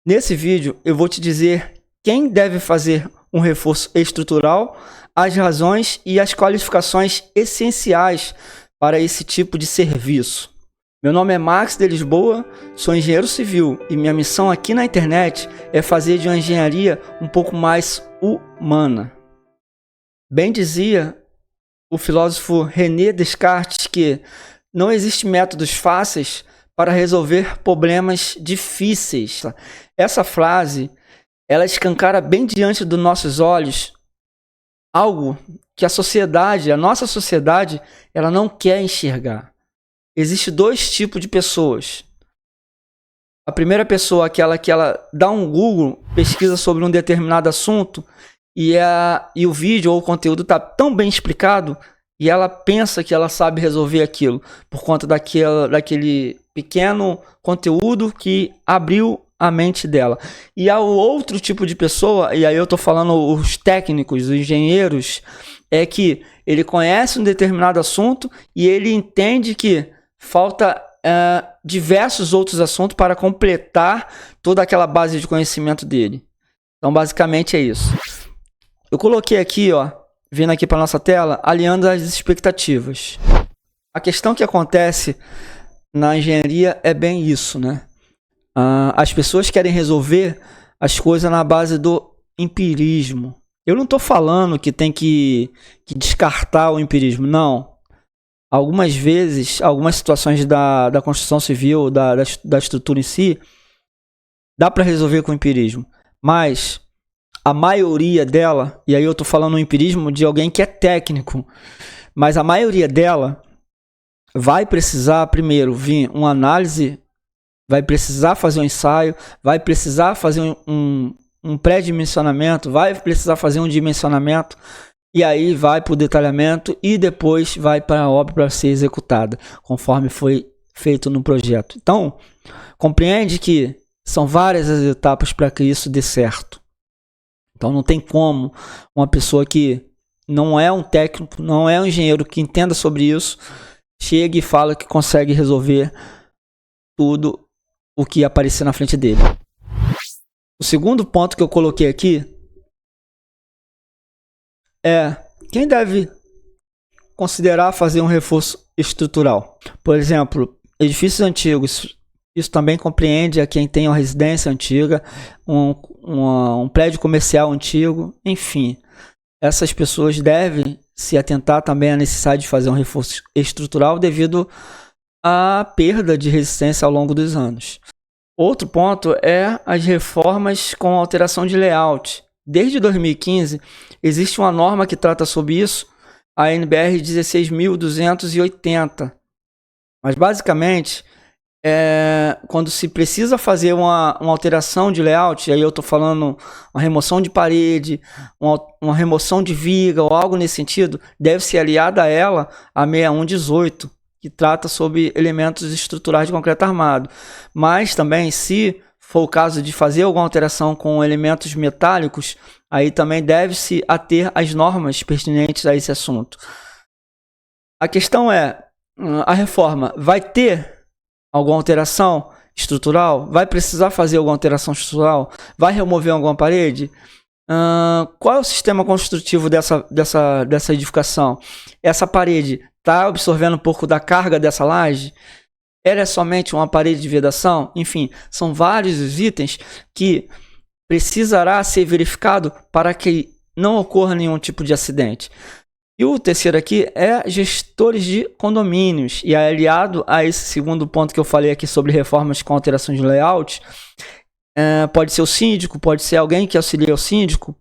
Nesse vídeo eu vou te dizer quem deve fazer um reforço estrutural, as razões e as qualificações essenciais para esse tipo de serviço. Meu nome é Max de Lisboa, sou engenheiro civil e minha missão aqui na internet é fazer de uma engenharia um pouco mais humana. Bem dizia o filósofo René Descartes que não existem métodos fáceis para resolver problemas difíceis. Essa frase, ela escancara bem diante dos nossos olhos algo que a nossa sociedade, ela não quer enxergar. Existem dois tipos de pessoas. A primeira pessoa, aquela que ela dá um Google, pesquisa sobre um determinado assunto e o vídeo ou o conteúdo está tão bem explicado e ela pensa que ela sabe resolver aquilo por conta daquele pequeno conteúdo que abriu a mente dela. E há o outro tipo de pessoa, e aí eu estou falando os técnicos, os engenheiros, é que ele conhece um determinado assunto e ele entende que falta diversos outros assuntos para completar toda aquela base de conhecimento dele. Então, basicamente é isso. Eu coloquei aqui, ó, vindo aqui para nossa tela, alinhando as expectativas. A questão que acontece na engenharia é bem isso, né? As pessoas querem resolver as coisas na base do empirismo. Eu não estou falando que tem que descartar o empirismo, não. Algumas vezes, algumas situações da construção civil, da estrutura em si, dá para resolver com o empirismo. Mas a maioria dela, e aí eu estou falando o empirismo de alguém que é técnico, mas a maioria dela vai precisar primeiro vir uma análise, vai precisar fazer um ensaio, vai precisar fazer um pré-dimensionamento, vai precisar fazer um dimensionamento, e aí vai para o detalhamento e depois vai para a obra para ser executada, conforme foi feito no projeto. Então, compreende que são várias as etapas para que isso dê certo. Então não tem como uma pessoa que não é um técnico, não é um engenheiro que entenda sobre isso, chega e fala que consegue resolver tudo o que aparecer na frente dele. O segundo ponto que eu coloquei aqui é quem deve considerar fazer um reforço estrutural. Por exemplo, edifícios antigos. Isso também compreende a quem tem uma residência antiga, um prédio comercial antigo, enfim. Essas pessoas devem se atentar também à necessidade de fazer um reforço estrutural devido à perda de resistência ao longo dos anos. Outro ponto é as reformas com alteração de layout. Desde 2015, existe uma norma que trata sobre isso, a NBR 16.280. Mas basicamente, quando se precisa fazer uma alteração de layout, aí eu estou falando uma remoção de parede, uma remoção de viga ou algo nesse sentido, deve ser aliada a ela a 6118, que trata sobre elementos estruturais de concreto armado. Mas também, se for o caso de fazer alguma alteração com elementos metálicos, aí também deve-se ater às normas pertinentes a esse assunto. A questão é, a reforma vai ter alguma alteração estrutural? Vai precisar fazer alguma alteração estrutural? Vai remover alguma parede? Qual é o sistema construtivo dessa edificação? Essa parede está absorvendo um pouco da carga dessa laje? Ela é somente uma parede de vedação? Enfim, são vários os itens que precisará ser verificado para que não ocorra nenhum tipo de acidente. E o terceiro aqui é gestores de condomínios, e é aliado a esse segundo ponto que eu falei aqui sobre reformas com alterações de layout. Pode ser o síndico, pode ser alguém que auxilia o síndico.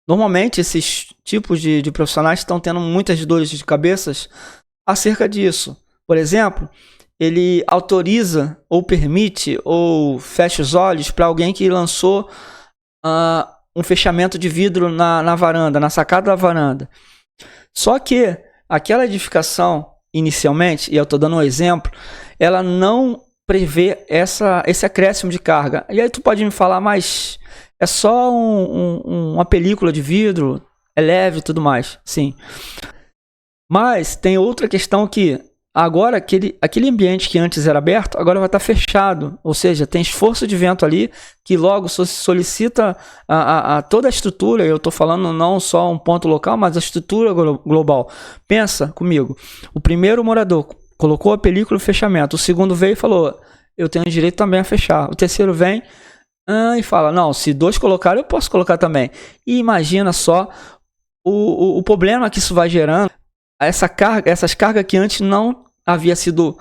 Normalmente esses tipos de profissionais estão tendo muitas dores de cabeça acerca disso. Por exemplo, ele autoriza ou permite ou fecha os olhos para alguém que lançou um fechamento de vidro na varanda, na sacada da varanda. Só que aquela edificação inicialmente, e eu estou dando um exemplo, ela não prevê esse acréscimo de carga. E aí tu pode me falar, mas é só uma película de vidro, é leve e tudo mais. Sim. Mas tem outra questão que agora aquele ambiente que antes era aberto, agora vai estar fechado. Ou seja, tem esforço de vento ali que logo solicita a toda a estrutura. Eu estou falando não só um ponto local, mas a estrutura global. Pensa comigo. O primeiro morador colocou a película e o fechamento. O segundo veio e falou, eu tenho direito também a fechar. O terceiro vem e fala, não, se 2 colocaram, eu posso colocar também. E imagina só o problema que isso vai gerando. Essas cargas que antes não havia sido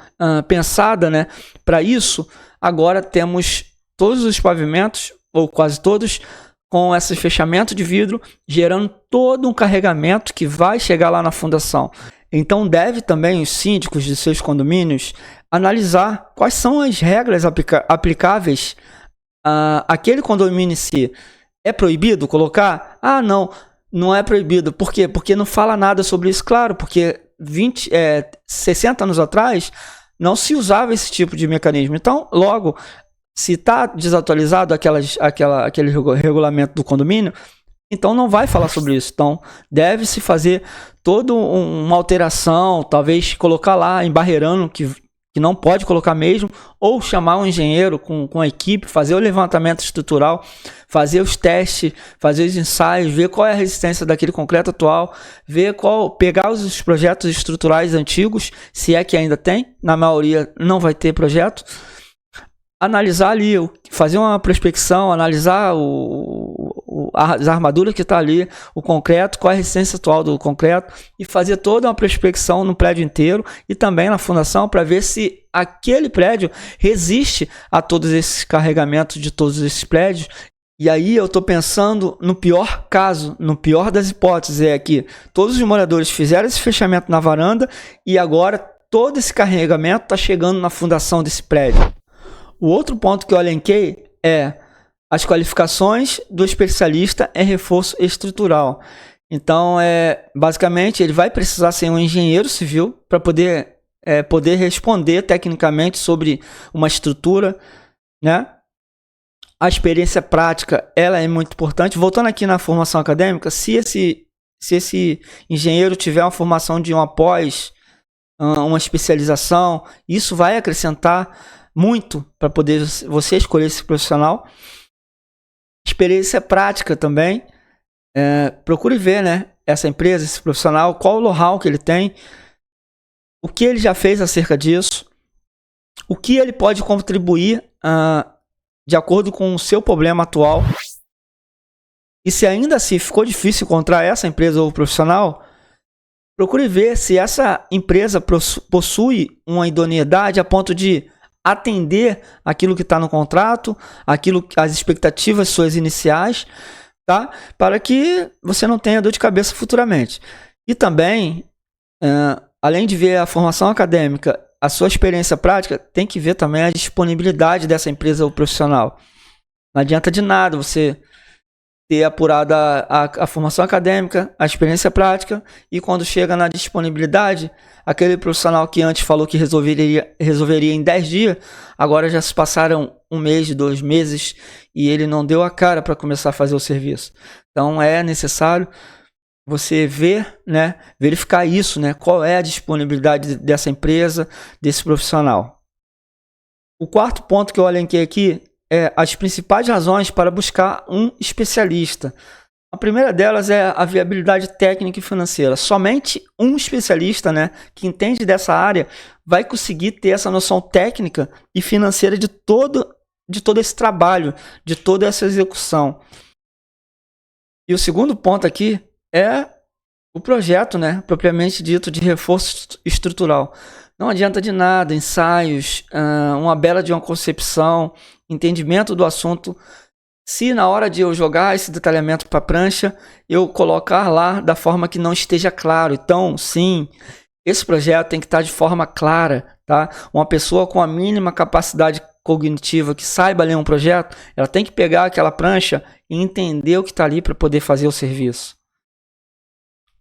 pensada, né, para isso, agora temos todos os pavimentos, ou quase todos, com esse fechamento de vidro, gerando todo um carregamento que vai chegar lá na fundação. Então deve também os síndicos de seus condomínios analisar quais são as regras aplicáveis àquele condomínio em si. É proibido colocar? Ah, não é proibido. Por quê? Porque não fala nada sobre isso, claro, porque 60 anos atrás não se usava esse tipo de mecanismo. Então, logo, se está desatualizado aquele regulamento do condomínio, então não vai falar sobre isso. Então, deve-se fazer toda uma alteração, talvez colocar lá, embarreirando, que não pode colocar mesmo, ou chamar um engenheiro com a equipe, fazer o levantamento estrutural, fazer os testes, fazer os ensaios, ver qual é a resistência daquele concreto atual, pegar os projetos estruturais antigos, se é que ainda tem, na maioria não vai ter projeto, analisar ali, fazer uma prospecção, analisar as armaduras que está ali, o concreto, qual é a resistência atual do concreto, e fazer toda uma prospecção no prédio inteiro e também na fundação para ver se aquele prédio resiste a todos esses carregamentos de todos esses prédios. E aí eu estou pensando no pior caso, no pior das hipóteses, é que todos os moradores fizeram esse fechamento na varanda e agora todo esse carregamento está chegando na fundação desse prédio. O outro ponto que eu elenquei é as qualificações do especialista em reforço estrutural. Então, basicamente, ele vai precisar ser um engenheiro civil para poder responder tecnicamente sobre uma estrutura, né? A experiência prática, ela é muito importante. Voltando aqui na formação acadêmica, se esse engenheiro tiver uma formação de uma pós, uma especialização, isso vai acrescentar muito para poder você escolher esse profissional. Experiência prática também, procure ver, né, essa empresa, esse profissional, qual o know-how que ele tem, o que ele já fez acerca disso, o que ele pode contribuir de acordo com o seu problema atual. E se ainda assim ficou difícil encontrar essa empresa ou profissional, procure ver se essa empresa possui uma idoneidade a ponto de atender aquilo que está no contrato, as expectativas suas iniciais, tá? Para que você não tenha dor de cabeça futuramente. E também, além de ver a formação acadêmica, a sua experiência prática, tem que ver também a disponibilidade dessa empresa ou profissional. Não adianta de nada você ter apurado a formação acadêmica, a experiência prática, e quando chega na disponibilidade, aquele profissional que antes falou que resolveria em 10 dias, agora já se passaram 1 mês, 2 meses, e ele não deu a cara para começar a fazer o serviço. Então é necessário você ver, né, verificar isso, né, qual é a disponibilidade dessa empresa, desse profissional. O quarto ponto que eu elenquei aqui as principais razões para buscar um especialista. A primeira delas é a viabilidade técnica e financeira. Somente um especialista, né, que entende dessa área vai conseguir ter essa noção técnica e financeira de todo esse trabalho, de toda essa execução. E o segundo ponto aqui é o projeto, né, propriamente dito, de reforço estrutural. Não adianta de nada ensaios, uma bela de uma concepção, entendimento do assunto, se na hora de eu jogar esse detalhamento para a prancha, eu colocar lá da forma que não esteja claro. Então, sim, esse projeto tem que estar de forma clara, tá? Uma pessoa com a mínima capacidade cognitiva que saiba ler um projeto, ela tem que pegar aquela prancha e entender o que está ali para poder fazer o serviço.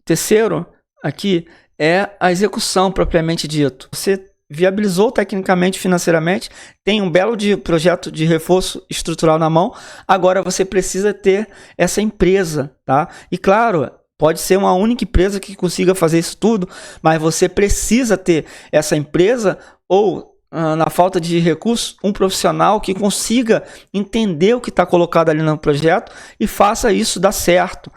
Terceiro, aqui, é a execução propriamente dito. Você viabilizou tecnicamente, financeiramente, tem um belo projeto de reforço estrutural na mão, agora você precisa ter essa empresa, tá? E claro, Pode ser uma única empresa que consiga fazer isso tudo, mas você precisa ter essa empresa ou, na falta de recursos, um profissional que consiga entender o que está colocado ali no projeto e faça isso dar certo.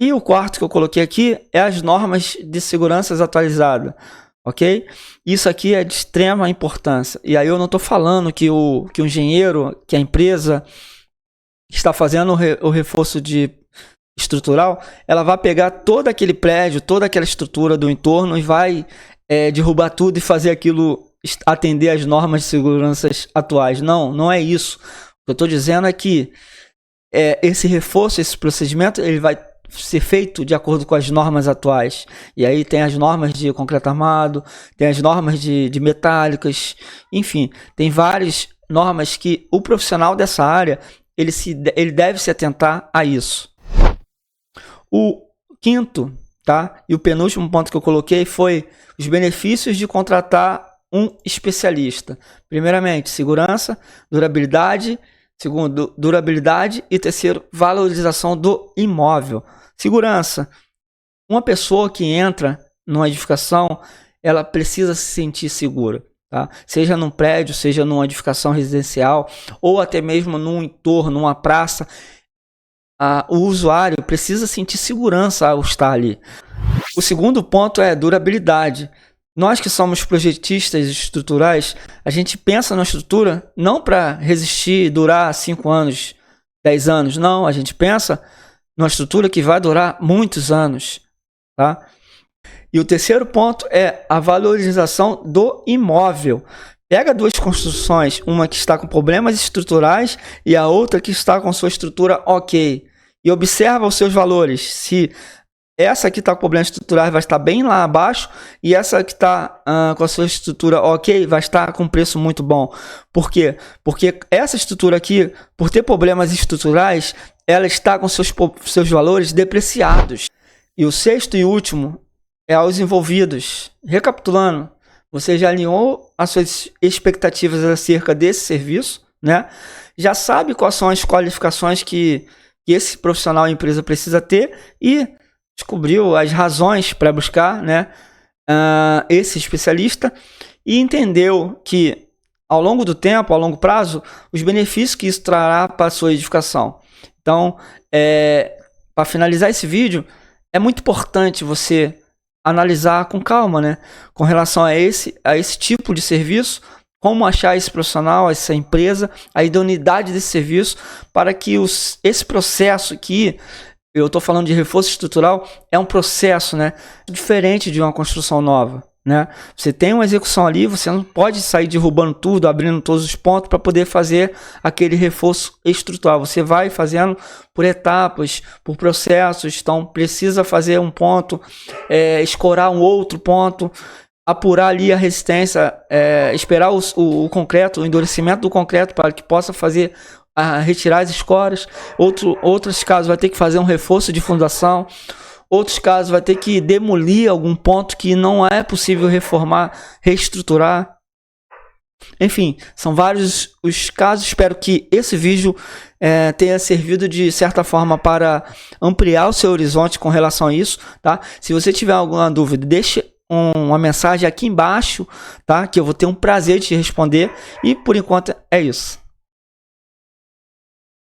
E o quarto que eu coloquei aqui é as normas de segurança atualizadas, ok? Isso aqui é de extrema importância. E aí eu não estou falando que o engenheiro, que a empresa que está fazendo o reforço estrutural, ela vai pegar todo aquele prédio, toda aquela estrutura do entorno e vai derrubar tudo e fazer aquilo atender às normas de segurança atuais. Não é isso. O que eu estou dizendo é que esse reforço, esse procedimento, ele vai ser feito de acordo com as normas atuais. E aí tem as normas de concreto armado, tem as normas de metálicas, enfim, tem várias normas que o profissional dessa área ele deve se atentar a isso. O quinto, tá? E o penúltimo ponto que eu coloquei foi os benefícios de contratar um especialista. Primeiramente, segurança, durabilidade. Segundo, durabilidade. E terceiro, valorização do imóvel. Segurança. Uma pessoa que entra numa edificação, ela precisa se sentir segura. Tá? Seja num prédio, seja numa edificação residencial, ou até mesmo num entorno, numa praça, o usuário precisa sentir segurança ao estar ali. O segundo ponto é durabilidade. Nós que somos projetistas estruturais, a gente pensa na estrutura não para resistir e durar 5 anos, 10 anos, não. A gente pensa numa estrutura que vai durar muitos anos. Tá? E o terceiro ponto é a valorização do imóvel. Pega duas construções, uma que está com problemas estruturais e a outra que está com sua estrutura ok. E observa os seus valores. Se essa que está com problemas estruturais vai estar bem lá abaixo e essa que está com a sua estrutura ok vai estar com um preço muito bom. Por quê? Porque essa estrutura aqui, por ter problemas estruturais, ela está com seus valores depreciados. E o sexto e último é aos envolvidos. Recapitulando, você já alinhou as suas expectativas acerca desse serviço, né? Já sabe quais são as qualificações que esse profissional, a empresa, precisa ter e descobriu as razões para buscar, né, esse especialista e entendeu que ao longo do tempo, ao longo prazo, os benefícios que isso trará para a sua edificação. Então, para finalizar esse vídeo, é muito importante você analisar com calma, né, com relação a esse tipo de serviço, como achar esse profissional, essa empresa, a idoneidade desse serviço, para que esse processo que eu estou falando de reforço estrutural é um processo, né, diferente de uma construção nova. Né? Você tem uma execução ali, você não pode sair derrubando tudo, abrindo todos os pontos para poder fazer aquele reforço estrutural. Você vai fazendo por etapas, por processos, então precisa fazer um ponto, escorar um outro ponto, apurar ali a resistência, esperar o concreto, o endurecimento do concreto para que possa fazer retirar as escoras. Outros casos vai ter que fazer um reforço de fundação. Outros casos vai ter que demolir algum ponto que não é possível reformar, reestruturar. Enfim, são vários os casos. Espero que esse vídeo tenha servido de certa forma para ampliar o seu horizonte com relação a isso. Tá? Se você tiver alguma dúvida, deixe uma mensagem aqui embaixo, tá? Que eu vou ter um prazer de te responder. E por enquanto é isso.